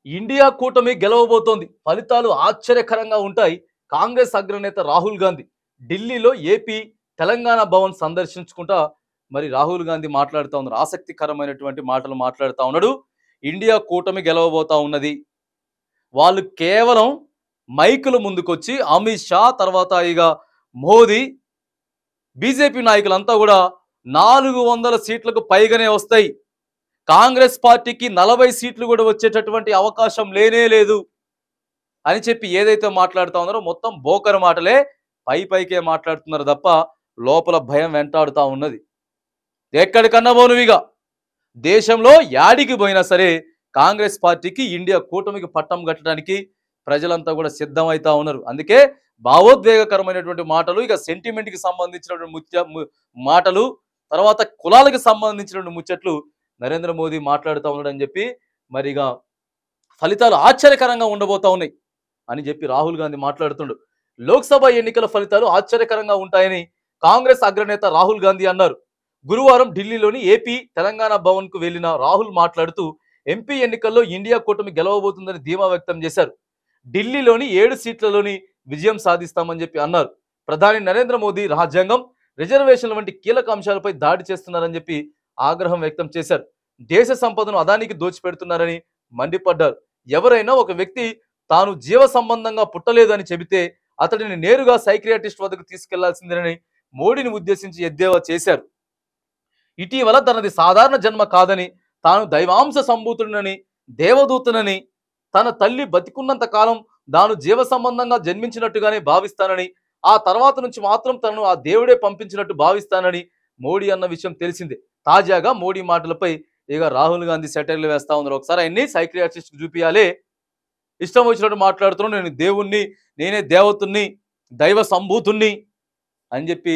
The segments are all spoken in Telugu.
ఇండియా కూటమి గెలవబోతోంది. ఫలితాలు ఆశ్చర్యకరంగా ఉంటాయి. కాంగ్రెస్ అగ్రనేత రాహుల్ గాంధీ ఢిల్లీలో ఏపీ, తెలంగాణ భవన్ సందర్శించుకుంటా మరి రాహుల్ గాంధీ మాట్లాడుతా ఉన్నారు. ఆసక్తికరమైనటువంటి మాటలు మాట్లాడుతా ఉన్నాడు. ఇండియా కూటమి గెలవబోతా ఉన్నది. వాళ్ళు కేవలం మైకుల ముందుకొచ్చి అమిత్ షా తర్వాత ఇక మోదీ బీజేపీ నాయకులంతా కూడా 400 సీట్లకు పైగానే వస్తాయి. కాంగ్రెస్ పార్టీకి 40 సీట్లు కూడా వచ్చేటటువంటి అవకాశం లేనే లేదు అని చెప్పి ఏదైతే మాట్లాడుతా ఉన్నారో మొత్తం బోకర్ మాటలే, పైకే మాట్లాడుతున్నారు తప్ప లోపల భయం వెంటాడుతా ఉన్నది. ఎక్కడికన్నా పోనువిగా దేశంలో యాడికి పోయినా సరే కాంగ్రెస్ పార్టీకి ఇండియా కూటమికి పట్టం కట్టడానికి ప్రజలంతా కూడా సిద్ధమవుతా ఉన్నారు. అందుకే భావోద్వేగకరమైనటువంటి మాటలు, ఇక సెంటిమెంట్కి సంబంధించినటువంటి మాటలు, తర్వాత కులాలకు సంబంధించినటువంటి ముచ్చట్లు నరేంద్ర మోదీ మాట్లాడుతూ ఉన్నాడు అని చెప్పి మరిగా ఫలితాలు ఆశ్చర్యకరంగా ఉండబోతా ఉన్నాయి అని చెప్పి రాహుల్ గాంధీ మాట్లాడుతుండు. లోక్సభ ఎన్నికల ఫలితాలు ఆశ్చర్యకరంగా ఉంటాయని కాంగ్రెస్ అగ్రనేత రాహుల్ గాంధీ అన్నారు. గురువారం ఢిల్లీలోని ఏపీ, తెలంగాణ భవన్ కు వెళ్లిన రాహుల్ మాట్లాడుతూ ఎంపీ ఎన్నికల్లో ఇండియా కూటమి గెలవబోతుందని ధీమా వ్యక్తం చేశారు. ఢిల్లీలోని 7 సీట్లలోని విజయం సాధిస్తామని చెప్పి అన్నారు. ప్రధాని నరేంద్ర మోదీ రాజ్యాంగం, రిజర్వేషన్ల వంటి కీలక అంశాలపై దాడి చేస్తున్నారని చెప్పి ఆగ్రహం వ్యక్తం చేశారు. దేశ సంపదను అదానికి దోచిపెడుతున్నారని మండిపడ్డారు. ఎవరైనా ఒక వ్యక్తి తాను జీవ సంబంధంగా పుట్టలేదని చెబితే అతడిని నేరుగా సైక్రియాటిస్ట్ వద్దకు తీసుకెళ్లాల్సిందేనని మోడీని ఉద్దేశించి ఎద్దేవా చేశారు. ఇటీవల తనది సాధారణ జన్మ కాదని, తాను దైవాంశ సంభూతుడినని, దేవదూతనని, తన తల్లి బతికున్నంత కాలం తాను జీవ సంబంధంగా జన్మించినట్టుగానే భావిస్తానని, ఆ తర్వాత నుంచి మాత్రం తనను ఆ దేవుడే పంపించినట్టు భావిస్తానని మోడీ అన్న విషయం తెలిసిందే. తాజాగా మోడీ మాటలపై ఇక రాహుల్ గాంధీ సెటైర్లు వేస్తా ఉన్నారు. ఒకసారి ఆయన్ని సైక్రియాటిస్ట్ చూపియాలి. ఇష్టం వచ్చినట్టు మాట్లాడుతున్నాడు. నేను దేవుణ్ణి, నేనే దేవతుణ్ణి, దైవ సంభూతుణ్ణి అని చెప్పి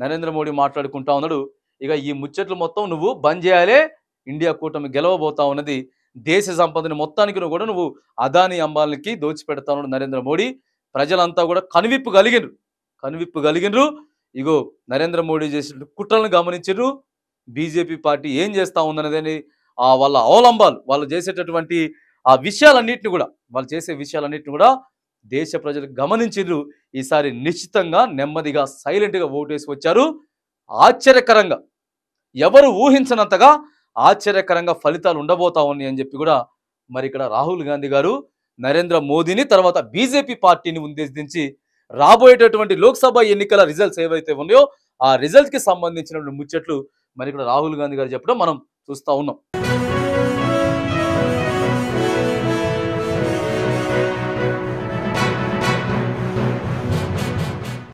నరేంద్ర మోడీ మాట్లాడుకుంటా ఉన్నాడు. ఇక ఈ ముచ్చట్లు మొత్తం నువ్వు బంద్ చేయాలి. ఇండియా కూటమి గెలవబోతా ఉన్నది. దేశ సంపదని మొత్తానికి కూడా నువ్వు అదానీ అంబానీకి దోచిపెడతా ఉన్నాడు నరేంద్ర మోడీ. ప్రజలంతా కూడా కనువిప్పు కలిగినరు. ఇగో నరేంద్ర మోడీ చేసిన కుట్రలను గమనించరు. బీజేపీ పార్టీ ఏం చేస్తా ఉందనేదని వాళ్ళ అవలంబాలు, వాళ్ళు చేసేటటువంటి ఆ విషయాలన్నింటినీ కూడా, వాళ్ళు చేసే విషయాలన్నింటినీ కూడా దేశ ప్రజలు గమనించిర్రు. ఈసారి నిశ్చితంగా నెమ్మదిగా సైలెంట్గా ఓటేసి వచ్చారు. ఆశ్చర్యకరంగా, ఎవరు ఊహించనంతగా ఆశ్చర్యకరంగా ఫలితాలు ఉండబోతా ఉన్నాయి అని చెప్పి కూడా మరి ఇక్కడ రాహుల్ గాంధీ గారు నరేంద్ర మోదీని తర్వాత బీజేపీ పార్టీని ఉద్దేశించి రాబోయేటటువంటి లోక్సభ ఎన్నికల రిజల్ట్స్ ఏవైతే ఉన్నాయో ఆ రిజల్ట్ కి సంబంధించిన ముచ్చట్లు మరి ఇక్కడ రాహుల్ గాంధీ గారు చెప్పడం మనం చూస్తా ఉన్నాం.